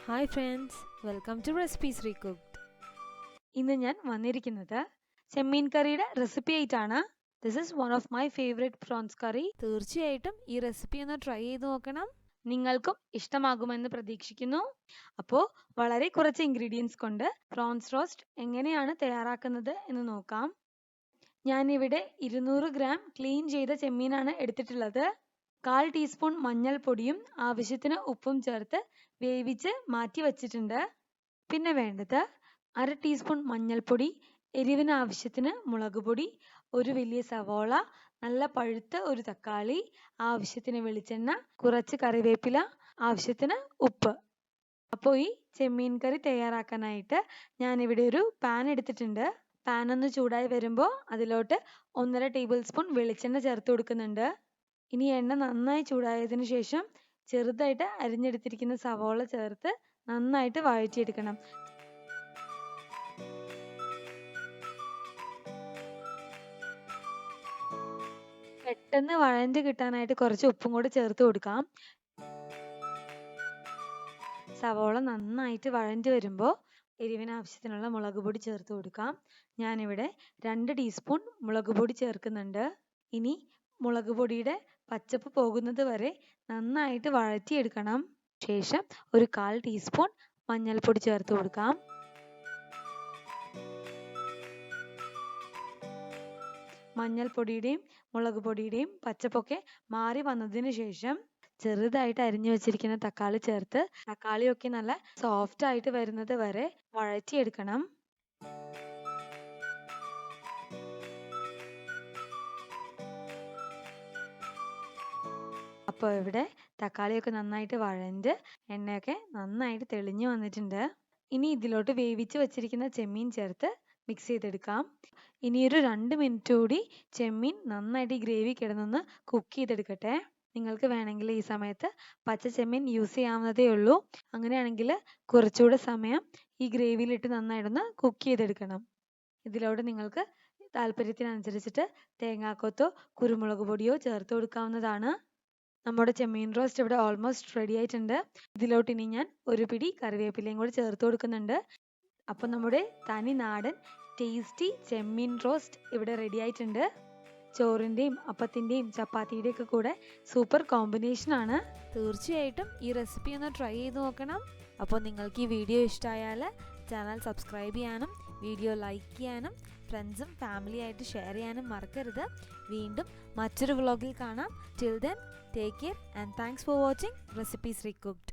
Hi friends, welcome to Recipes Recooked. ഇന്ന് ഞാൻ വന്നിരിക്കുന്നത് ചെമ്മീൻ കറിയുടെ റെസിപ്പി ആയിട്ടാണ്. This is one of my favorite prawns curry. തീർച്ചയായിട്ടും ഈ റെസിപ്പി ഒന്ന് ട്രൈ ചെയ്ത് നോക്കണം. നിങ്ങൾക്കും ഇഷ്ടമാകുമെന്ന് പ്രതീക്ഷിക്കുന്നു. അപ്പോൾ വളരെ കുറച്ച് ഇൻഗ്രീഡിയൻസ് കൊണ്ട് പ്രോൺസ് റോസ്റ്റ് എങ്ങനെയാണ് തയ്യാറാക്കുന്നത് എന്ന് നോക്കാം. ഞാനിവിടെ 200 ഗ്രാം ക്ലീൻ ചെയ്ത ചെമ്മീനാണ് എടുത്തിട്ടുള്ളത്. 1/4 ടീസ്പൂൺ മഞ്ഞൾപ്പൊടിയും ആവശ്യത്തിന് ഉപ്പും ചേർത്ത് വേവിച്ച് മാറ്റി വച്ചിട്ടുണ്ട്. പിന്നെ വേണ്ടത് 1/2 ടീസ്പൂൺ മഞ്ഞൾപ്പൊടി, എരിവിന് ആവശ്യത്തിന് മുളകുപൊടി, ഒരു വലിയ സവോള, നല്ല പഴുത്ത ഒരു തക്കാളി, ആവശ്യത്തിന് വെളിച്ചെണ്ണ, കുറച്ച് കറിവേപ്പില, ആവശ്യത്തിന് ഉപ്പ്. അപ്പോൾ ഈ ചെമ്മീൻ കറി തയ്യാറാക്കാനായിട്ട് ഞാനിവിടെ ഒരു പാൻ എടുത്തിട്ടുണ്ട്. പാൻ ഒന്ന് ചൂടായി വരുമ്പോൾ അതിലോട്ട് 1.5 ടേബിൾ സ്പൂൺ വെളിച്ചെണ്ണ ചേർത്ത് കൊടുക്കുന്നുണ്ട്. ഇനി എണ്ണ നന്നായി ചൂടായതിനു ശേഷം ചെറുതായിട്ട് അരിഞ്ഞെടുത്തിരിക്കുന്ന സവോള ചേർത്ത് നന്നായിട്ട് വഴറ്റിയെടുക്കണം. പെട്ടെന്ന് വഴണ്ട് കിട്ടാനായിട്ട് കുറച്ച് ഉപ്പും കൂടി ചേർത്ത് കൊടുക്കാം. സവോള നന്നായിട്ട് വഴണ്ട് വരുമ്പോൾ എരിവിന് ആവശ്യത്തിനുള്ള മുളക് പൊടി ചേർത്ത് കൊടുക്കാം. ഞാനിവിടെ 2 ടീസ്പൂൺ മുളക് പൊടി ചേർക്കുന്നുണ്ട്. ഇനി മുളക് പൊടിയുടെ പച്ചപ്പ് പോകുന്നത് വരെ നന്നായിട്ട് വഴറ്റിയെടുക്കണം. ശേഷം ഒരു 1/4 ടീസ്പൂൺ മഞ്ഞൾപ്പൊടി ചേർത്ത് കൊടുക്കാം. മഞ്ഞൾപ്പൊടിയുടെയും മുളക് പൊടിയുടെയും പച്ചപ്പൊക്കെ മാറി വന്നതിന് ശേഷം ചെറുതായിട്ട് അരിഞ്ഞു വെച്ചിരിക്കുന്ന തക്കാളി ചേർത്ത് തക്കാളിയൊക്കെ നല്ല സോഫ്റ്റ് ആയിട്ട് വരുന്നത് വരെ വഴറ്റിയെടുക്കണം. അപ്പോൾ ഇവിടെ തക്കാളിയൊക്കെ നന്നായിട്ട് വഴണ്ട് എണ്ണയൊക്കെ നന്നായിട്ട് തെളിഞ്ഞു വന്നിട്ടുണ്ട്. ഇനി ഇതിലോട്ട് വേവിച്ച് വെച്ചിരിക്കുന്ന ചെമ്മീൻ ചേർത്ത് മിക്സ് ചെയ്തെടുക്കാം. ഇനി ഒരു 2 മിനിറ്റ് കൂടി ചെമ്മീൻ നന്നായിട്ട് ഈ ഗ്രേവി കിടന്നൊന്ന് കുക്ക് ചെയ്തെടുക്കട്ടെ. നിങ്ങൾക്ക് വേണമെങ്കിൽ ഈ സമയത്ത് പച്ച ചെമ്മീൻ യൂസ് ചെയ്യാവുന്നതേ ഉള്ളൂ. അങ്ങനെയാണെങ്കിൽ കുറച്ചുകൂടെ സമയം ഈ ഗ്രേവിയിലിട്ട് നന്നായിട്ടൊന്ന് കുക്ക് ചെയ്തെടുക്കണം. ഇതിലോട്ട് നിങ്ങൾക്ക് താല്പര്യത്തിനനുസരിച്ചിട്ട് തേങ്ങാക്കൊത്തോ കുരുമുളക് പൊടിയോ ചേർത്ത് കൊടുക്കാവുന്നതാണ്. നമ്മുടെ ചെമ്മീൻ റോസ്റ്റ് ഇവിടെ ഓൾമോസ്റ്റ് റെഡി ആയിട്ടുണ്ട്. ഇതിലോട്ട് ഇനി ഞാൻ ഒരു പിടി കറിവേപ്പിലയും കൂടി ചേർത്ത് കൊടുക്കുന്നുണ്ട്. അപ്പോൾ നമ്മുടെ തനി നാടൻ ടേസ്റ്റി ചെമ്മീൻ റോസ്റ്റ് ഇവിടെ റെഡി ആയിട്ടുണ്ട്. ചോറിൻ്റെയും അപ്പത്തിൻ്റെയും ചപ്പാത്തിയുടെയും ഒക്കെ കൂടെ സൂപ്പർ കോമ്പിനേഷൻ ആണ്. തീർച്ചയായിട്ടും ഈ റെസിപ്പി ഒന്ന് ട്രൈ ചെയ്ത് നോക്കണം. അപ്പോൾ നിങ്ങൾക്ക് ഈ വീഡിയോ ഇഷ്ടമായാൽ ചാനൽ സബ്സ്ക്രൈബ് ചെയ്യാനും വീഡിയോ ലൈക്ക് ചെയ്യാനും ഫ്രണ്ട്സും ഫാമിലിയായിട്ട് ഷെയർ ചെയ്യാനും മറക്കരുത്. വീണ്ടും മറ്റൊരു വ്ളോഗിൽ കാണാം. Till then take care and thanks for watching recipes റീകുക്ക്ഡ്.